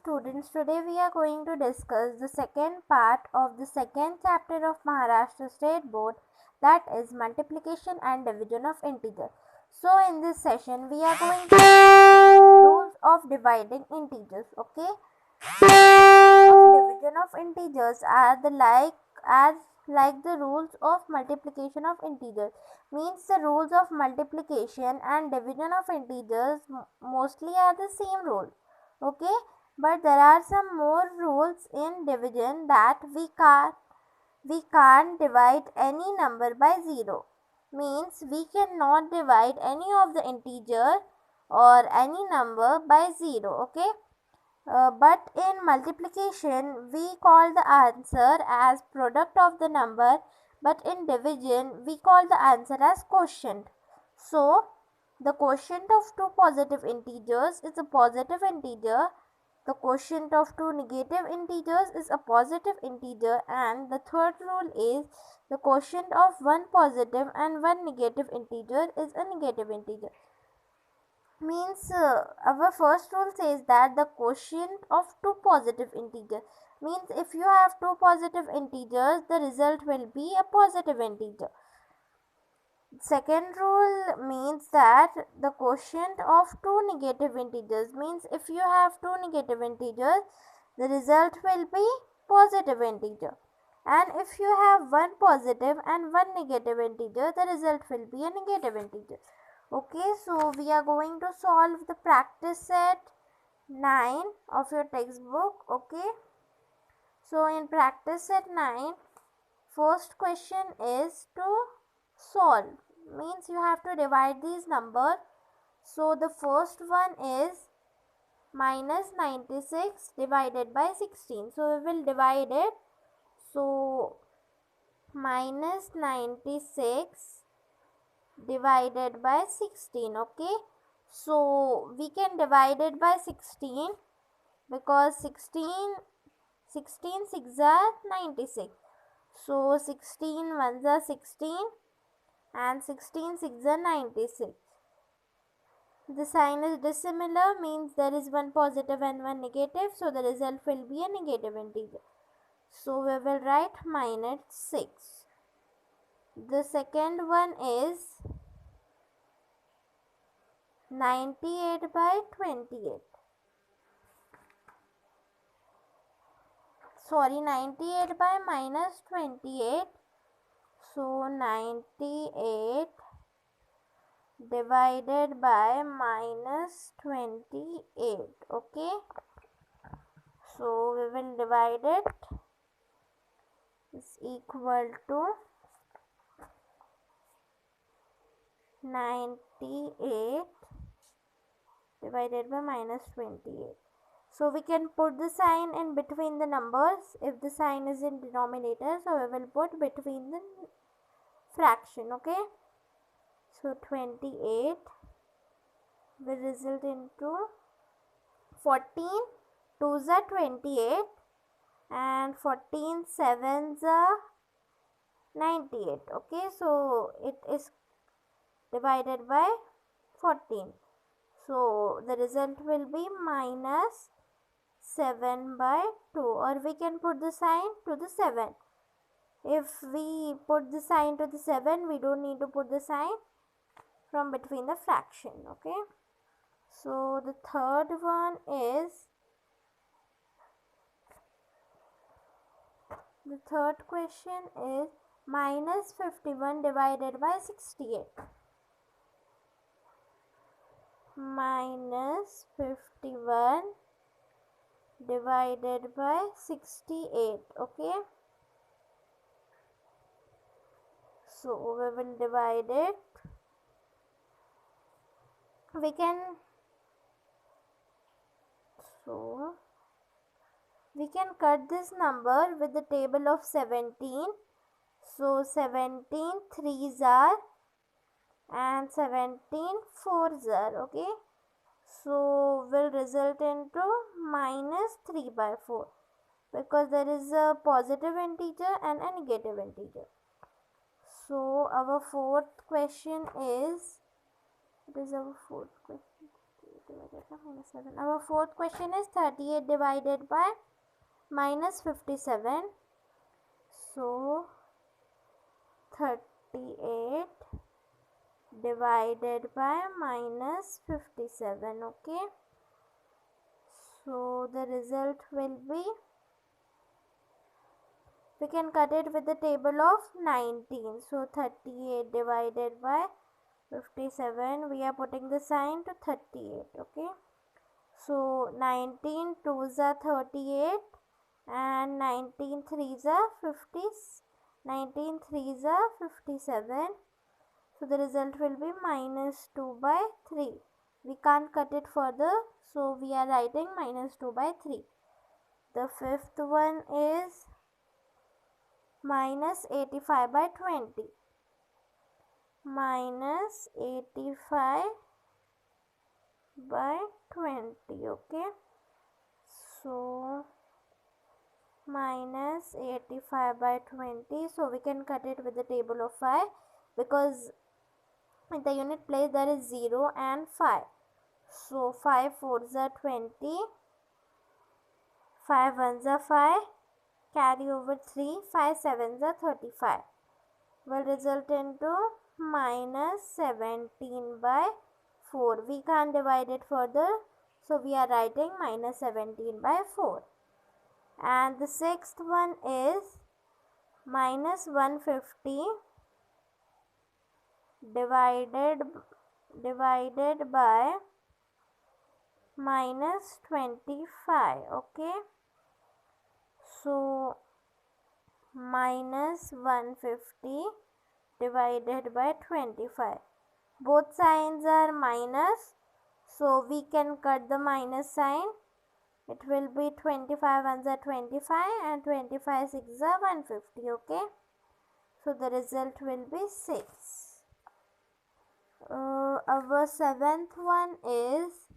students, today we are going to discuss the second part of the second chapter of Maharashtra State Board, that is multiplication and division of integers. So in this session we are going to rules of dividing integers. Okay, division of integers are the like the rules of multiplication of integers. Means the rules of multiplication and division of integers mostly are the same rule. Okay, but there are some more rules in division, that we can't divide any number by 0. Means we cannot divide any of the integer or any number by 0. Okay, but in multiplication we call the answer as product of the number, but in division we call the answer as quotient. So the quotient of two positive integers is a positive integer, the quotient of two negative integers is a positive integer, and the third rule is the quotient of one positive and one negative integer is a negative integer. Means our first rule says that the quotient of two positive integers, means if you have two positive integers the result will be a positive integer. Second rule means that the quotient of two negative integers, means if you have two negative integers the result will be positive integer, and if you have one positive and one negative integer the result will be a negative integer. Okay, so we are going to solve the practice set 9 of your textbook. Okay, so in practice set 9, first question is to solve. Means you have to divide these numbers. So the first one is minus 96 divided by 16. So we will divide it. So minus 96 divided by 16. Okay, so we can divide it by 16 because 16 6 are 96. So 16 ones are 16 and 16 6 are 96. The sign is dissimilar, means there is one positive and one negative, so the result will be a negative integer. So we will write minus 6. The second one is 98 by 28. Sorry, 98 by minus 28. So 98 divided by minus 28. Okay, so we will divide it. Is equal to 98 divided by minus 28. So we can put the sign in between the numbers. If the sign is in denominator, so we will put between the fraction. Okay, so 28 will result into 14 2s are 28 and 14 7s are 98. Okay, so it is divided by 14. So the result will be minus 7 by 2, or we can put the sign to the 7. If we put the sign to the 7, we don't need to put the sign from between the fraction. Okay, so the third one is, the third question is minus 51 divided by 68. Minus 51 divided by 68. Okay, so we will divide it. We can cut this number with the table of 17. So 17 3s are and 17 4s are. Okay, so will result into minus 3 by 4 because there is a positive integer and a negative integer. So our fourth question is, it is our fourth question, -7. Our fourth question is 38 divided by -57. So 38 divided by -57. Okay. So the result will be, we can cut it with the table of 19. So 38 divided by 57, we are putting the sign to 38. Okay. So 19 2s are 38 and 19 3s are 50. 19 3s are 57. So the result will be -2 by 3. We can't cut it further, so we are writing -2 by 3. The fifth one is -85 by 20. -85 by 20. Okay. So -85 by 20. So we can cut it with the table of 5 because in the unit place there is 0 and 5. So 5 4s are 20. 5 1s are 5. Carry over 3. 5 7s are 35. Will result into -17 by 4. We can't divide it further, so we are writing -17 by 4. And the sixth one is -150 divided by -25. Okay. So -150 divided by 25. Both signs are minus, so we can cut the minus sign. It will be 25 ones are 25 and 25 6 are 150. Okay. So the result will be 6. Our seventh one is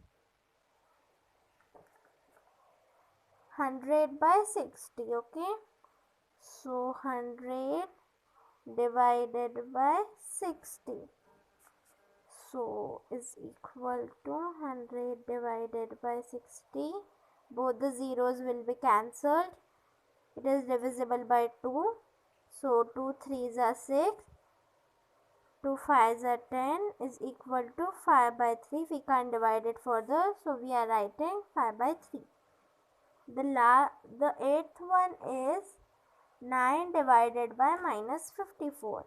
100 by 60. Okay. So 100 divided by 60. So is equal to 100 divided by 60. Both the zeros will be cancelled. It is divisible by 2. So 2 3s are 6. 2 5s are 10 is equal to 5 by 3. We can't divide it further. So we are writing 5 by 3. The eighth one is 9 divided by -54.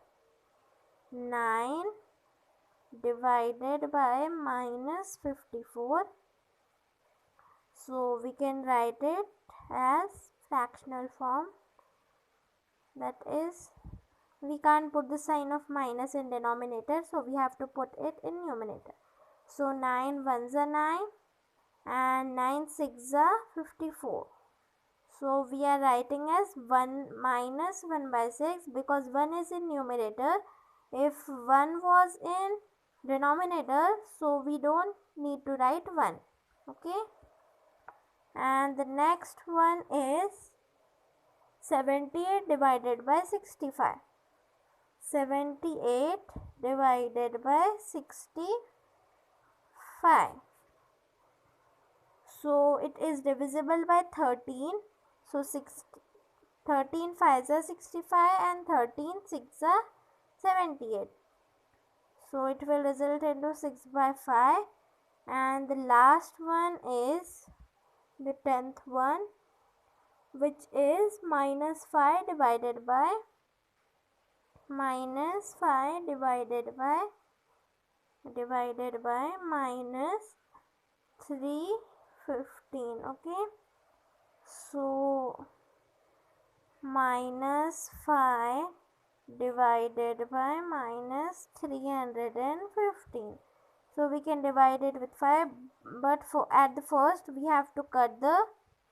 9 divided by -54. So we can write it as fractional form. That is, we can't put the sign of minus in denominator, so we have to put it in numerator. So 9 1s are 9 and 9 6s are 54. So we are writing as 1 minus 1 by 6 because 1 is in numerator. If 1 was in denominator, so we don't need to write 1. Okay. And the next one is 78 divided by 65. 78 divided by 65. So it is divisible by 13. So 13 5s are 65 and 13 6s are 78. So it will result into 6 by 5. And the last one is the 10th one, which is -5 divided by -315. Okay. So -5 divided by -315. So we can divide it with 5, but at the first we have to cut the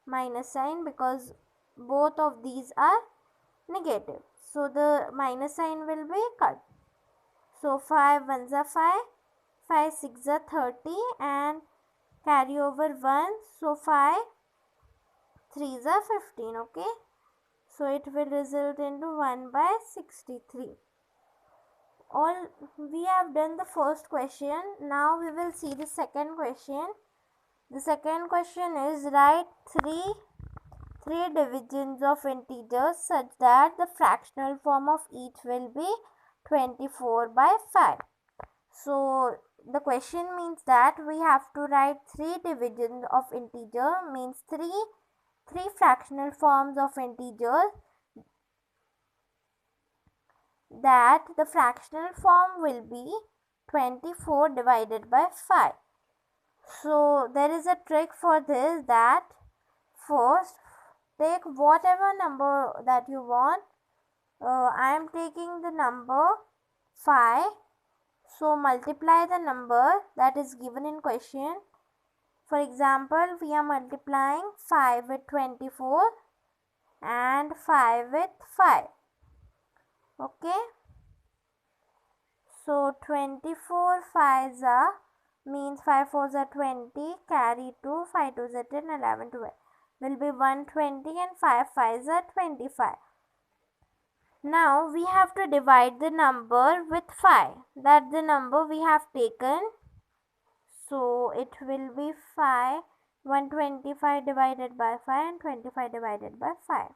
minus sign because both of these are negative. So the minus sign will be cut. So 5 1s are 5, 5 6 are 30 and carry over 1. So 5 3s are 15. Okay. So it will result into 1 by 63. We have done the first question. Now we will see the second question. The second question is write three divisions of integers such that the fractional form of each will be 24/5. So the question means that we have to write three divisions of integer, means three fractional forms of integers, that the fractional form will be 24/5. So there is a trick for this, that first take whatever number that you want. I am taking the number 5. So multiply the number that is given in question. For example, we are multiplying 5 with 24 and 5 with 5. Okay. So 24 5s are, means 5 4s are 20, carry 2, 5 2s are 10, 11 12. Will be 120 and 5 5s are 25. Now we have to divide the number with 5. That's the number we have taken. So it will be 5, 125 divided by 5 and 25 divided by 5.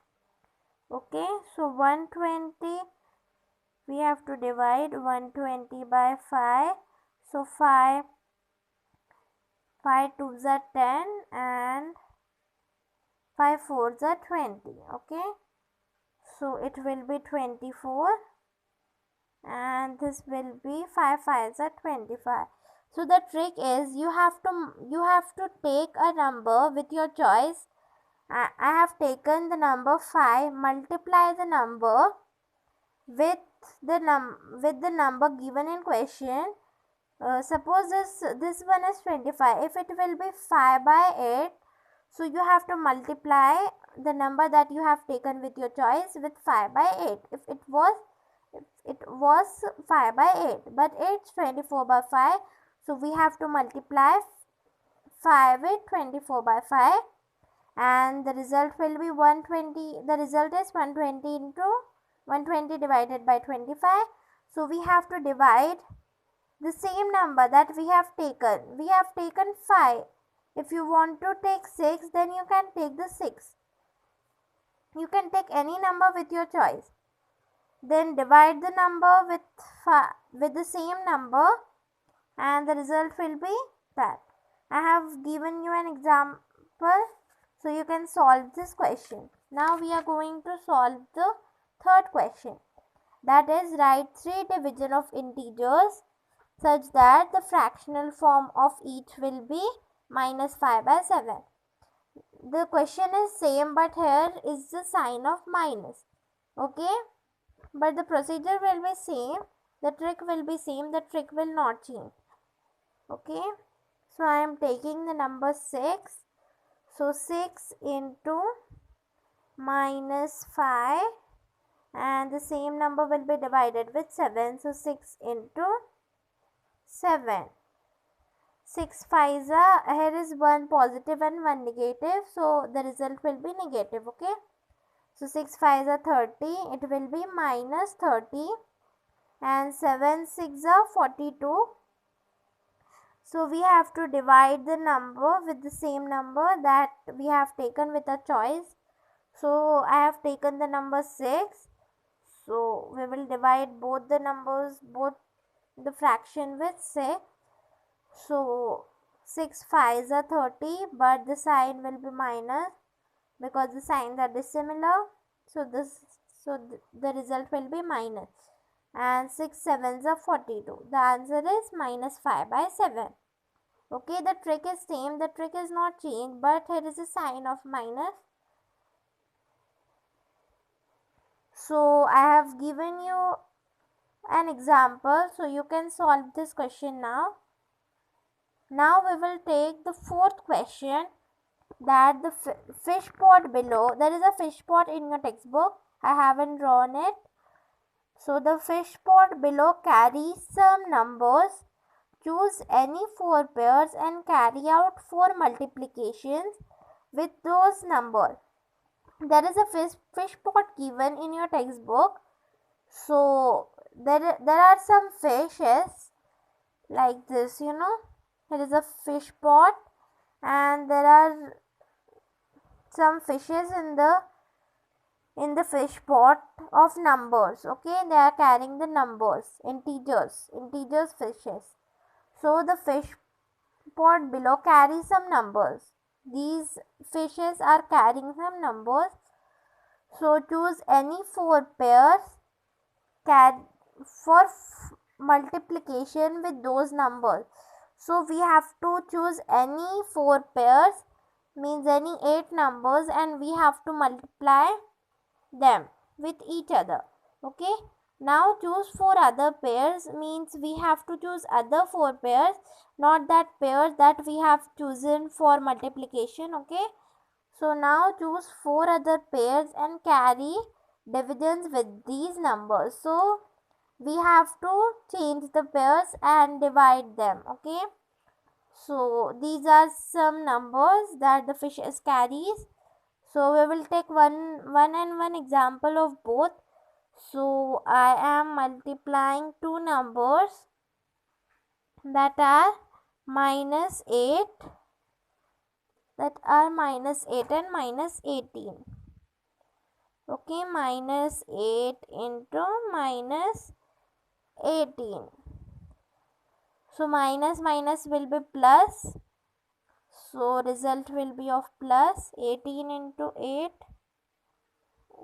Okay, so 120, we have to divide 120 by 5. So 5 2s are 10 and 5 4s are 20. Okay, so it will be 24 and this will be 5 5s are 25. So the trick is you have to take a number with your choice. I have taken the number 5, multiply the number with the number given in question. Suppose this one is 25. If it will be 5/8, so you have to multiply the number that you have taken with your choice with 5/8. If it was 5/8, but it's 24/5, so we have to multiply 5 with 24/5, and the result will be 120. The result is 120 into 120 divided by 25. So we have to divide the same number that we have taken. We have taken 5. If you want to take 6, then you can take the 6. You can take any number with your choice. Then divide the number with the same number, and the result will be that. I have given you an example, so you can solve this question. Now we are going to solve the third question, that is write three division of integers such that the fractional form of each will be -5/7. The question is same, but here is the sign of minus. Okay, but the procedure will be same, the trick will be same, the trick will not change. Okay, so I am taking the number 6. So 6 into -5, and the same number will be divided with 7. So 6 into 7. 6 5s are, here is one positive and one negative, so the result will be negative. Okay, so 6 5s are 30, it will be -30, and 7 6 are 42. So we have to divide the number with the same number that we have taken with a choice. So I have taken the number 6. So we will divide both the numbers, both the fraction with 6. So 6 5s are 30, but the sign will be minus because the signs are dissimilar. So the result will be minus. And 6 7s are 42. The answer is -5/7. Okay, the trick is same, the trick is not changed, but here is a sign of minus. So I have given you an example, so you can solve this question now. Now we will take the fourth question, that the fish pot below. There is a fish pot in your textbook. I haven't drawn it. So the fish pot below carries some numbers. Choose any 4 pairs and carry out 4 multiplications with those numbers. There is a fish pot given in your textbook. So there are some fishes like this, Here is a fish pot, and there are some fishes in the fish pot of numbers. Okay, they are carrying the numbers, integers fishes. So the fish pot below carries some numbers. These fishes are carrying some numbers. So choose any four pairs for multiplication with those numbers. So we have to choose any four pairs, means any 8 numbers, and we have to multiply them with each other. Okay, now choose 4 other pairs, means we have to choose other 4 pairs, not that pair that we have chosen for multiplication. Okay, so now choose 4 other pairs and carry divisions with these numbers. So we have to change the pairs and divide them. Okay, so these are some numbers that the fishes carries. So we will take one example of both. So I am multiplying two numbers that are -8 and -18. Okay, -8 into -18. So minus will be plus. So result will be of plus 18 into 8.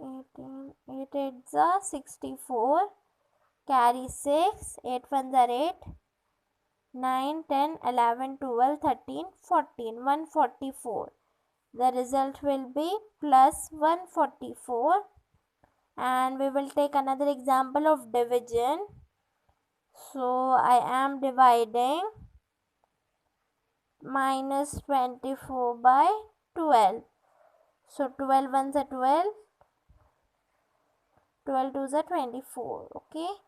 18, 8 8s are 64. Carry 6. 8 1s are 8. 9, 10, 11, 12, 13, 14. 144. The result will be plus 144. And we will take another example of division. So I am dividing -24 by 12. So 12 ones are 12. 12 twos are 24. Okay.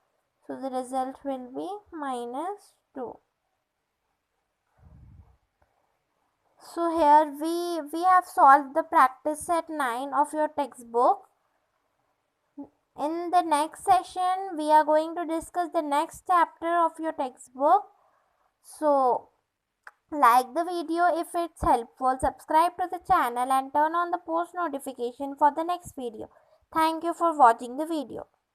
So the result will be -2. So here we have solved the practice set 9 of your textbook. In the next session, we are going to discuss the next chapter of your textbook. So like the video if it's helpful, subscribe to the channel and turn on the post notification for the next video. Thank you for watching the video.